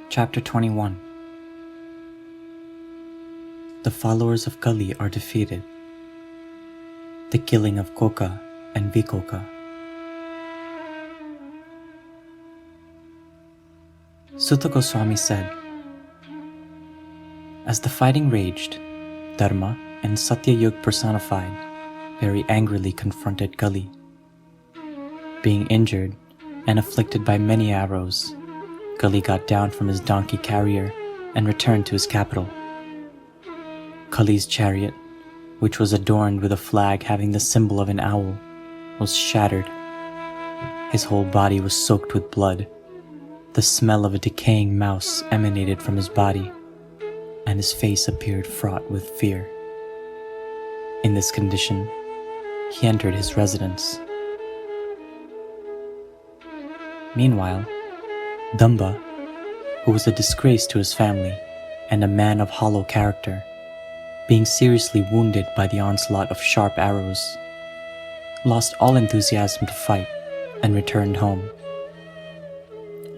Chapter 21. The followers of Kali are defeated. The killing of Koka and Vikoka. Sutta Goswami said, as the fighting raged, Dharma and Satya Yug personified very angrily confronted Kali. Being injured and afflicted by many arrows, Kali got down from his donkey carrier and returned to his capital. Kali's chariot, which was adorned with a flag having the symbol of an owl, was shattered. His whole body was soaked with blood. The smell of a decaying mouse emanated from his body, and his face appeared fraught with fear. In this condition, he entered his residence. Meanwhile, Damba, who was a disgrace to his family and a man of hollow character, being seriously wounded by the onslaught of sharp arrows, lost all enthusiasm to fight and returned home.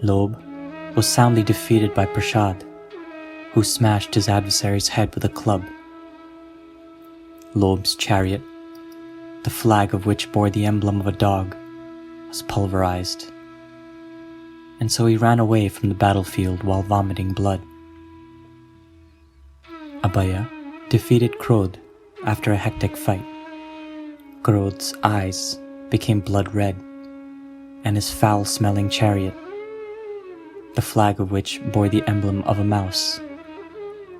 Lob was soundly defeated by Prashad, who smashed his adversary's head with a club. Lob's chariot, the flag of which bore the emblem of a dog, was pulverized, and so he ran away from the battlefield while vomiting blood. Abhaya defeated Krodh after a hectic fight. Krodh's eyes became blood red, and his foul-smelling chariot, the flag of which bore the emblem of a mouse,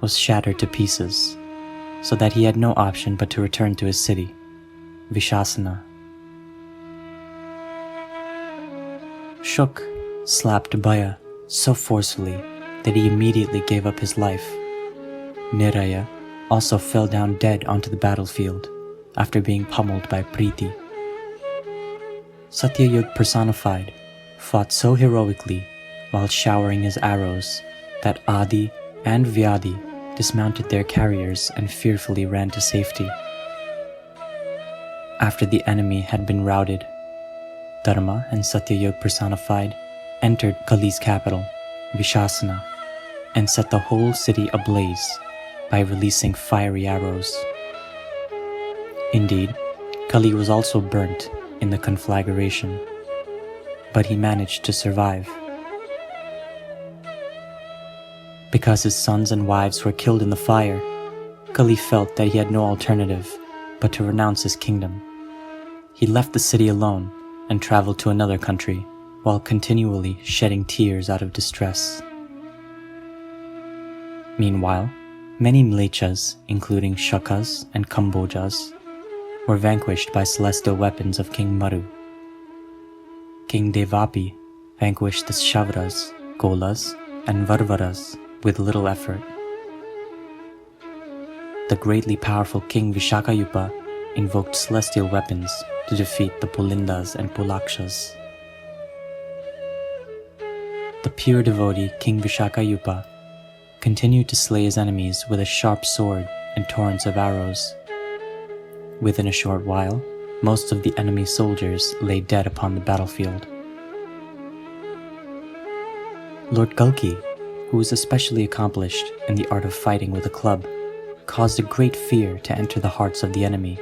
was shattered to pieces, so that he had no option but to return to his city, Vishasana. Shuk slapped Abhaya so forcefully that he immediately gave up his life. Niraya also fell down dead onto the battlefield after being pummeled by Priti. Satyayug personified fought so heroically while showering his arrows that Adi and Vyadi dismounted their carriers and fearfully ran to safety. After the enemy had been routed, Dharma and Satyayug personified entered Kali's capital, Vishasana, and set the whole city ablaze by releasing fiery arrows. Indeed, Kali was also burnt in the conflagration, but he managed to survive. Because his sons and wives were killed in the fire, Kali felt that he had no alternative but to renounce his kingdom. He left the city alone and traveled to another country while continually shedding tears out of distress. Meanwhile, many Mlechas, including Shakas and Kambojas, were vanquished by celestial weapons of King Maru. King Devapi vanquished the Shavras, Golas, and Varvaras with little effort. The greatly powerful King Vishakayupa invoked celestial weapons to defeat the Pulindas and Pulakshas. The pure devotee King Vishakayupa continued to slay his enemies with a sharp sword and torrents of arrows. Within a short while, most of the enemy soldiers lay dead upon the battlefield. Lord Kalki, who was especially accomplished in the art of fighting with a club, caused a great fear to enter the hearts of the enemy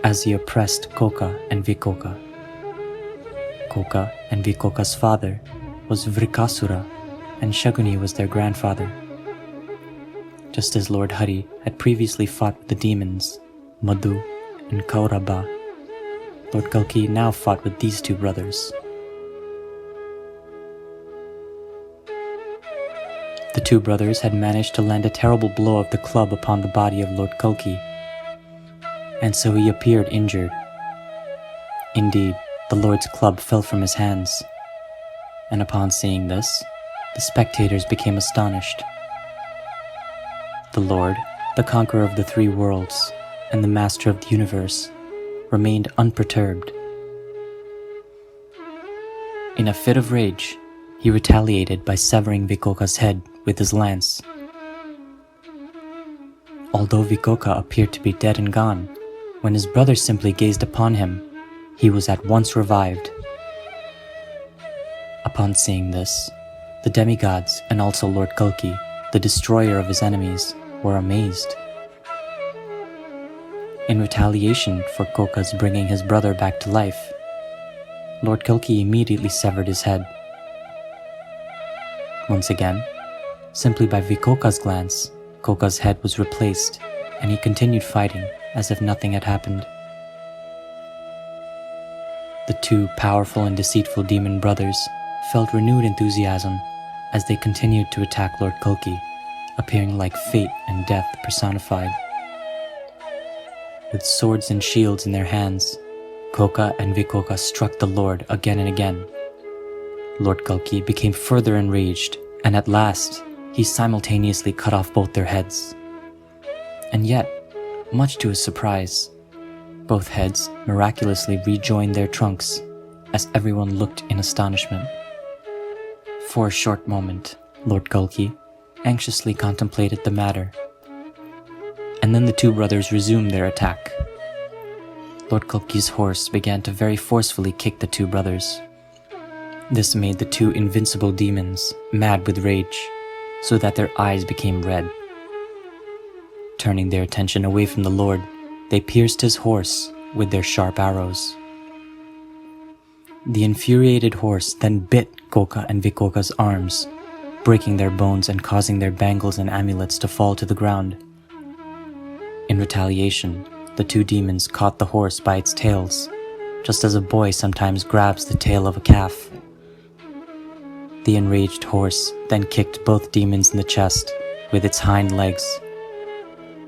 as he oppressed Koka and Vikoka. Koka and Vikoka's father was Vrikasura, and Shaguni was their grandfather. Just as Lord Hari had previously fought with the demons, Madhu and Kaurabha, Lord Kalki now fought with these two brothers. The two brothers had managed to land a terrible blow of the club upon the body of Lord Kalki, and so he appeared injured. Indeed, the Lord's club fell from his hands, and upon seeing this, the spectators became astonished. The Lord, the conqueror of the three worlds, and the master of the universe, remained unperturbed. In a fit of rage, he retaliated by severing Vikoka's head with his lance. Although Vikoka appeared to be dead and gone, when his brother simply gazed upon him, he was at once revived. Upon seeing this, The demigods and also Lord Kalki, the destroyer of his enemies, were amazed. In retaliation for Koka's bringing his brother back to life, Lord Kalki immediately severed his head. Once again, simply by Vikoka's glance, Koka's head was replaced, and he continued fighting as if nothing had happened. The two powerful and deceitful demon brothers felt renewed enthusiasm as they continued to attack Lord Kalki, appearing like fate and death personified. With swords and shields in their hands, Koka and Vikoka struck the Lord again and again. Lord Kalki became further enraged, and at last, he simultaneously cut off both their heads. And yet, much to his surprise, both heads miraculously rejoined their trunks as everyone looked in astonishment. For a short moment, Lord Kalki anxiously contemplated the matter, and then the two brothers resumed their attack. Lord Kalki's horse began to very forcefully kick the two brothers. This made the two invincible demons mad with rage, so that their eyes became red. Turning their attention away from the Lord, they pierced his horse with their sharp arrows. The infuriated horse then bit Koka and Vikoka's arms, breaking their bones and causing their bangles and amulets to fall to the ground. In retaliation, the two demons caught the horse by its tails, just as a boy sometimes grabs the tail of a calf. The enraged horse then kicked both demons in the chest with its hind legs,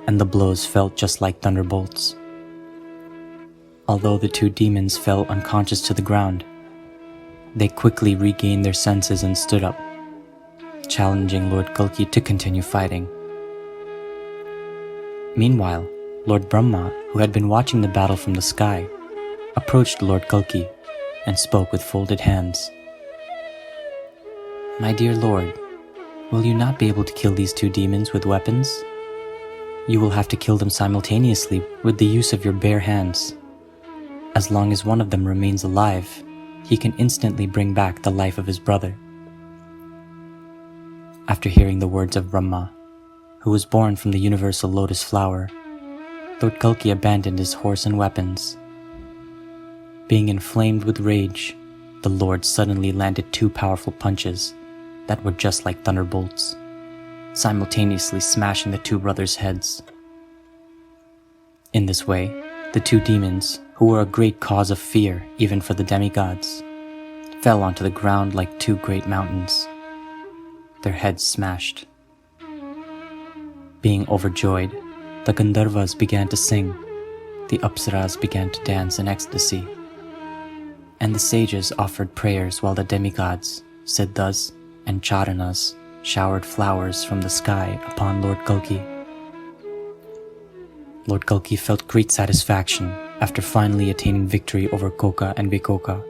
and the blows felt just like thunderbolts. Although the two demons fell unconscious to the ground, they quickly regained their senses and stood up, challenging Lord Kalki to continue fighting. Meanwhile, Lord Brahma, who had been watching the battle from the sky, approached Lord Kalki and spoke with folded hands. "My dear Lord, will you not be able to kill these two demons with weapons? You will have to kill them simultaneously with the use of your bare hands. As long as one of them remains alive, he can instantly bring back the life of his brother." After hearing the words of Brahma, who was born from the universal lotus flower, Lord Kalki abandoned his horse and weapons. Being inflamed with rage, the Lord suddenly landed two powerful punches that were just like thunderbolts, simultaneously smashing the two brothers' heads. In this way, the two demons, who were a great cause of fear even for the demigods, fell onto the ground like two great mountains, their heads smashed. Being overjoyed, the Gandharvas began to sing, the Apsaras began to dance in ecstasy, and the sages offered prayers while the demigods, Siddhas and Charanas, showered flowers from the sky upon Lord Kalki. Lord Kalki felt great satisfaction after finally attaining victory over Koka and Vikoka.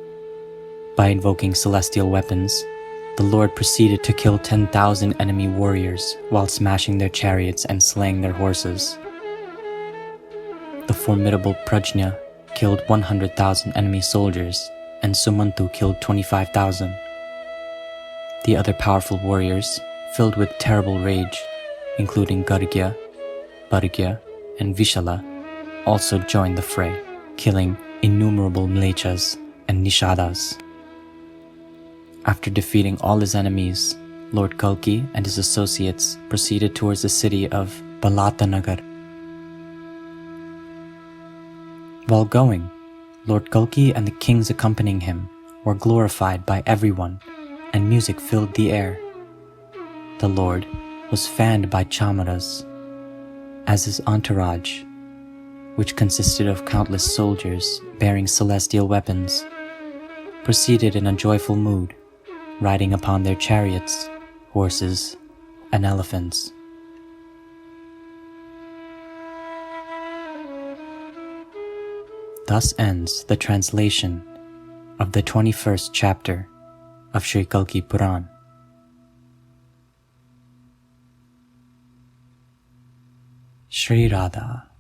By invoking celestial weapons, the Lord proceeded to kill 10,000 enemy warriors while smashing their chariots and slaying their horses. The formidable Prajna killed 100,000 enemy soldiers, and Sumantu killed 25,000. The other powerful warriors, filled with terrible rage, including Gargya, Bhargya, and Vishala, also joined the fray, killing innumerable Mlechas and Nishadas. After defeating all his enemies, Lord Kalki and his associates proceeded towards the city of Balatanagar. While going, Lord Kalki and the kings accompanying him were glorified by everyone, and music filled the air. The Lord was fanned by chamaras, as his entourage, which consisted of countless soldiers bearing celestial weapons, proceeded in a joyful mood, riding upon their chariots, horses, and elephants. Thus ends the translation of the 21st chapter of Shri Kalki Puran. Shri Radha.